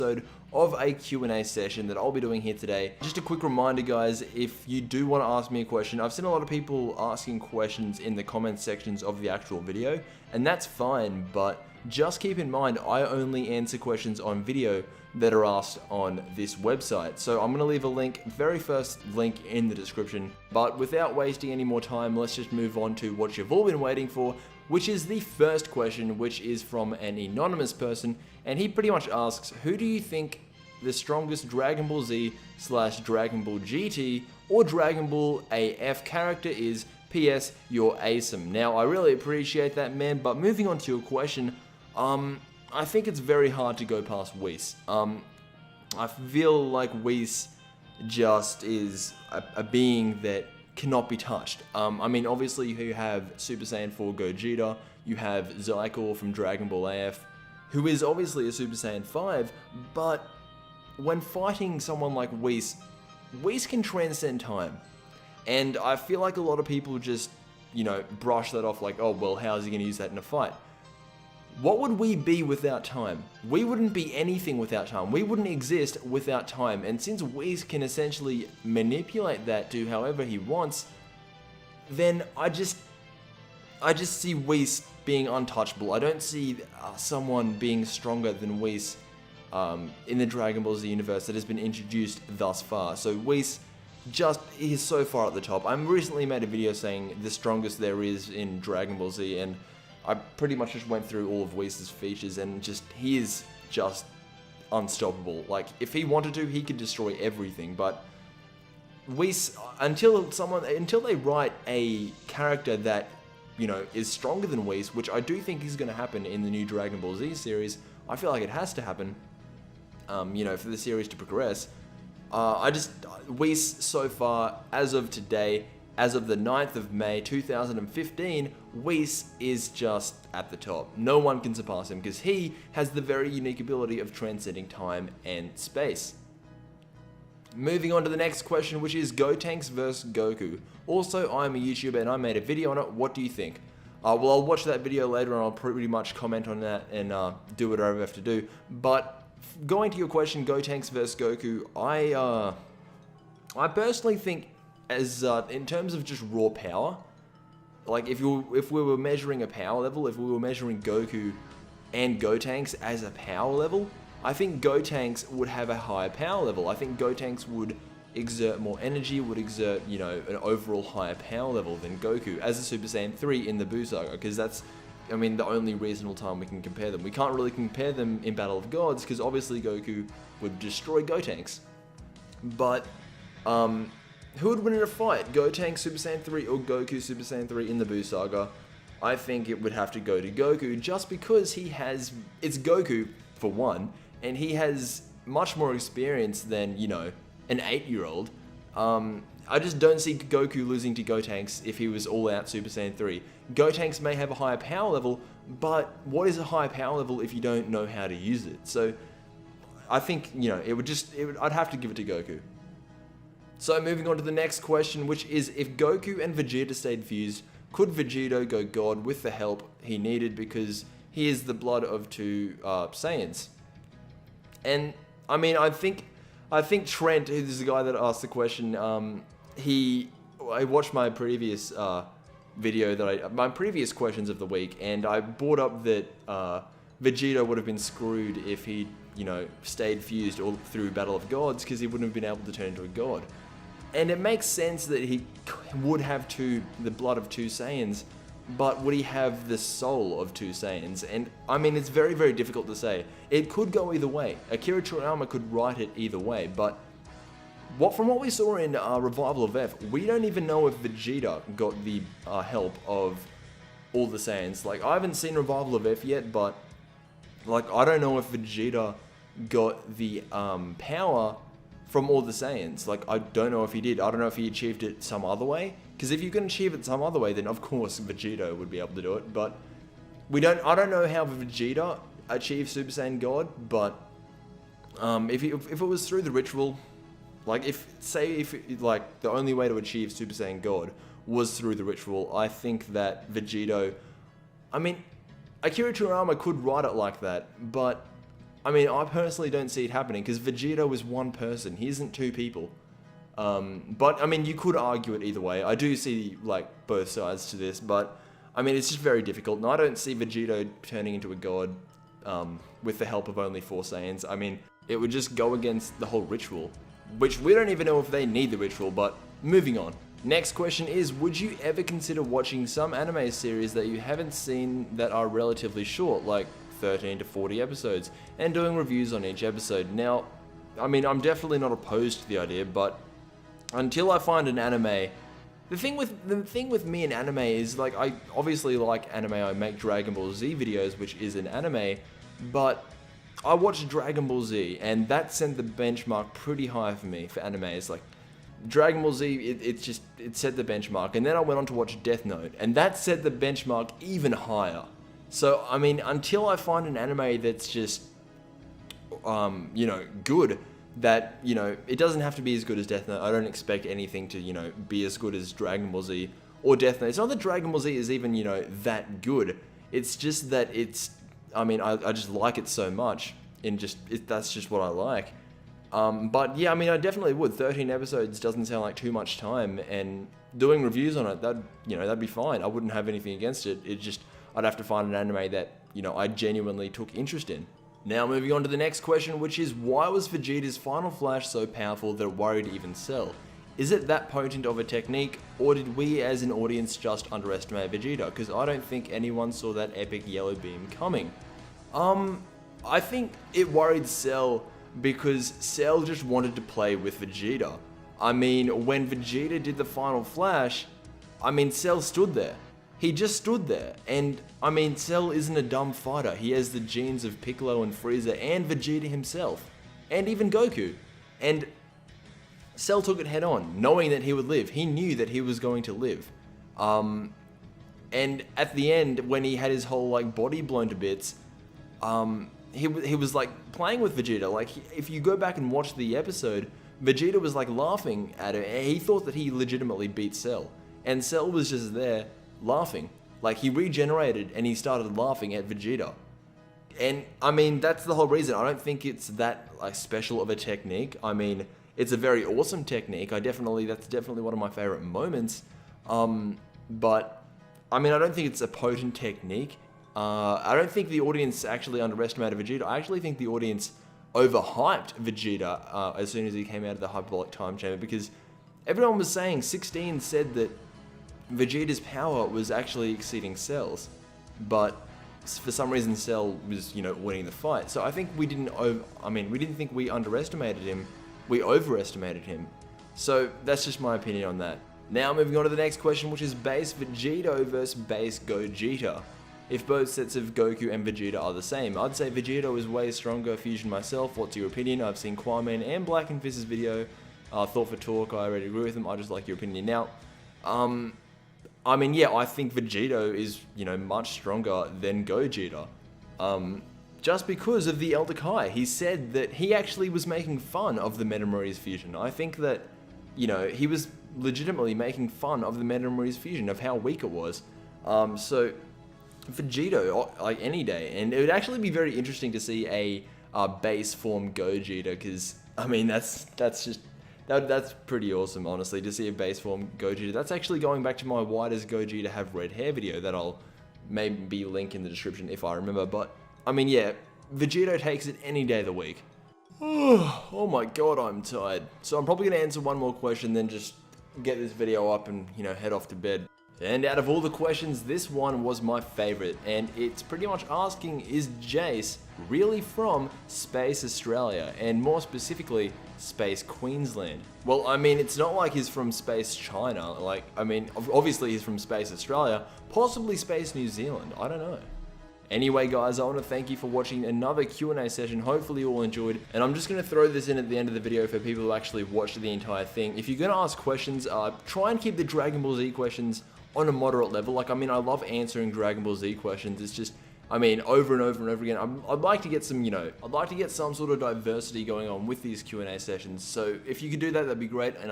of a Q&A session that I'll be doing here today. Just a quick reminder, guys, if you do want to ask me a question, I've seen a lot of people asking questions in the comment sections of the actual video, and that's fine, but just keep in mind I only answer questions on video that are asked on this website. So I'm going to leave a link, very first link in the description, but without wasting any more time, let's just move on to what you've all been waiting for, which is the first question, which is from an anonymous person, and he pretty much asks, who do you think the strongest Dragon Ball Z / Dragon Ball GT or Dragon Ball AF character is? P.S. You're awesome. Now, I really appreciate that, man, but moving on to your question, I think it's very hard to go past Whis. I feel like Whis just is a being that cannot be touched. I mean, obviously you have Super Saiyan 4 Gogeta, you have Zycor from Dragon Ball AF, who is obviously a Super Saiyan 5, but when fighting someone like Whis, Whis can transcend time. And I feel like a lot of people just, brush that off like, oh, well, how is he going to use that in a fight? What would we be without time? We wouldn't be anything without time. We wouldn't exist without time. And since Whis can essentially manipulate that to however he wants, then I just see Whis being untouchable. I don't see someone being stronger than Whis in the Dragon Ball Z universe that has been introduced thus far. So Whis is so far at the top. I recently made a video saying the strongest there is in Dragon Ball Z, and I pretty much just went through all of Whis' features, and he is just unstoppable. Like, if he wanted to, he could destroy everything, but Whis, until they write a character that, is stronger than Whis, which I do think is going to happen in the new Dragon Ball Z series, I feel like it has to happen, for the series to progress. Whis so far, as of today, as of the 9th of May 2015, Whis is just at the top. No one can surpass him because he has the very unique ability of transcending time and space. Moving on to the next question, which is Gotenks vs Goku. Also, I'm a YouTuber and I made a video on it. What do you think? Well, I'll watch that video later and I'll pretty much comment on that and do whatever I have to do. But going to your question, Gotenks vs Goku, I personally think, as in terms of just raw power, like if we were measuring a power level, if we were measuring Goku and Gotenks as a power level, I think Gotenks would have a higher power level. I think Gotenks would exert more energy, would exert, an overall higher power level than Goku as a Super Saiyan 3 in the Buu Saga, because that's, the only reasonable time we can compare them. We can't really compare them in Battle of Gods, because obviously Goku would destroy Gotenks. But, who would win in a fight? Gotenks Super Saiyan 3 or Goku Super Saiyan 3 in the Buu Saga? I think it would have to go to Goku, just because it's Goku, for one, and he has much more experience than, an 8-year-old. I just don't see Goku losing to Gotenks if he was all-out Super Saiyan 3. Gotenks may have a higher power level, but what is a high power level if you don't know how to use it? So, I think, I'd have to give it to Goku. So moving on to the next question, which is, if Goku and Vegeta stayed fused, could Vegeta go God with the help he needed, because he is the blood of two Saiyans? And I think Trent, who's the guy that asked the question, I watched my previous video my previous questions of the week, and I brought up that Vegeta would have been screwed if he stayed fused all through Battle of Gods, because he wouldn't have been able to turn into a god. And it makes sense that he would have the blood of two Saiyans, but would he have the soul of two Saiyans? And it's very, very difficult to say. It could go either way. Akira Toriyama could write it either way, but from what we saw in Revival of F, we don't even know if Vegeta got the help of all the Saiyans. Like, I haven't seen Revival of F yet, but I don't know if Vegeta got the power from all the Saiyans. I don't know if he did. I don't know if he achieved it some other way. Because if you can achieve it some other way, then of course Vegeta would be able to do it. But I don't know how Vegeta achieved Super Saiyan God. But if it was through the ritual, the only way to achieve Super Saiyan God was through the ritual, I think that Vegeta, Akira Toriyama could write it like that, but I mean, I personally don't see it happening because Vegito is one person. He isn't two people. But I mean, you could argue it either way. I do see like both sides to this, but I mean, it's just very difficult. And I don't see Vegito turning into a god with the help of only 4 Saiyans. I mean, it would just go against the whole ritual, which we don't even know if they need the ritual, but moving on. Next question is, would you ever consider watching some anime series that you haven't seen that are relatively short, like 13 to 40 episodes, and doing reviews on each episode? Now, I mean, I'm definitely not opposed to the idea, but until I find an anime, the thing with me and anime is, like, I obviously like anime. I make Dragon Ball Z videos, which is an anime, but I watched Dragon Ball Z, and that sent the benchmark pretty high for me for animes. Like, Dragon Ball Z, it set the benchmark, and then I went on to watch Death Note, and that set the benchmark even higher. So, I mean, until I find an anime that's just, you know, good, that, you know, it doesn't have to be as good as Death Note. I don't expect anything to, you know, be as good as Dragon Ball Z or Death Note. It's not that Dragon Ball Z is even, you know, that good. It's just that it's, I mean, I just like it so much, and that's just what I like. But yeah, I mean, I definitely would. 13 episodes doesn't sound like too much time, and doing reviews on it, that'd be fine. I wouldn't have anything against it. I'd have to find an anime that, you know, I genuinely took interest in. Now moving on to the next question, which is, why was Vegeta's final flash so powerful that it worried even Cell? Is it that potent of a technique, or did we as an audience just underestimate Vegeta? Because I don't think anyone saw that epic yellow beam coming. I think it worried Cell because Cell just wanted to play with Vegeta. I mean, when Vegeta did the final flash, I mean, Cell stood there. He just stood there, and I mean, Cell isn't a dumb fighter. He has the genes of Piccolo and Frieza and Vegeta himself, and even Goku. And Cell took it head on, knowing that he would live. He knew that he was going to live. And at the end, when he had his whole like body blown to bits, he was like playing with Vegeta. Like, if you go back and watch the episode, Vegeta was like laughing at him. He thought that he legitimately beat Cell, and Cell was just there laughing. Like, he regenerated and he started laughing at Vegeta. And I mean, that's the whole reason. I don't think it's that like special of a technique. I mean, it's a very awesome technique. That's definitely one of my favorite moments. But I mean, I don't think it's a potent technique. I don't think the audience actually underestimated Vegeta. I actually think the audience overhyped Vegeta as soon as he came out of the hyperbolic time chamber, because everyone was saying, 16 said that Vegeta's power was actually exceeding Cell's, but for some reason Cell was, you know, winning the fight. So I think we didn't think we underestimated him, we overestimated him. So that's just my opinion on that. Now moving on to the next question, which is base Vegito versus base Gogeta. If both sets of Goku and Vegeta are the same, I'd say Vegito is way stronger fusion myself. What's your opinion? I've seen Kwame and Black and Fizz's video. Thought for talk, I already agree with them. I just like your opinion. Now, I mean, yeah, I think Vegito is, you know, much stronger than Gogeta. Just because of the Elder Kai. He said that he actually was making fun of the Metamories fusion. I think that, you know, he was legitimately making fun of the Metamories fusion, of how weak it was. So Vegito, like, any day. And it would actually be very interesting to see a base form Gogeta, because, I mean, that's pretty awesome, honestly, to see a base form Gogeta. That's actually going back to my why does Gogeta have red hair video that I'll maybe link in the description if I remember. But, I mean, yeah, Vegito takes it any day of the week. Oh my god, I'm tired. So I'm probably going to answer one more question, then just get this video up and, you know, head off to bed. And out of all the questions, this one was my favorite, and it's pretty much asking, is Jace really from Space Australia, and more specifically, Space Queensland? Well, I mean, it's not like he's from Space China. Like, I mean, obviously he's from Space Australia, possibly Space New Zealand, I don't know. Anyway guys, I want to thank you for watching another Q&A session. Hopefully you all enjoyed, and I'm just going to throw this in at the end of the video for people who actually watched the entire thing. If you're going to ask questions, try and keep the Dragon Ball Z questions on a moderate level. Like, I mean, I love answering Dragon Ball Z questions. It's just, I mean, over and over and over again. I'd like to get some, you know, I'd like to get some sort of diversity going on with these Q&A sessions. So if you could do that, that'd be great. And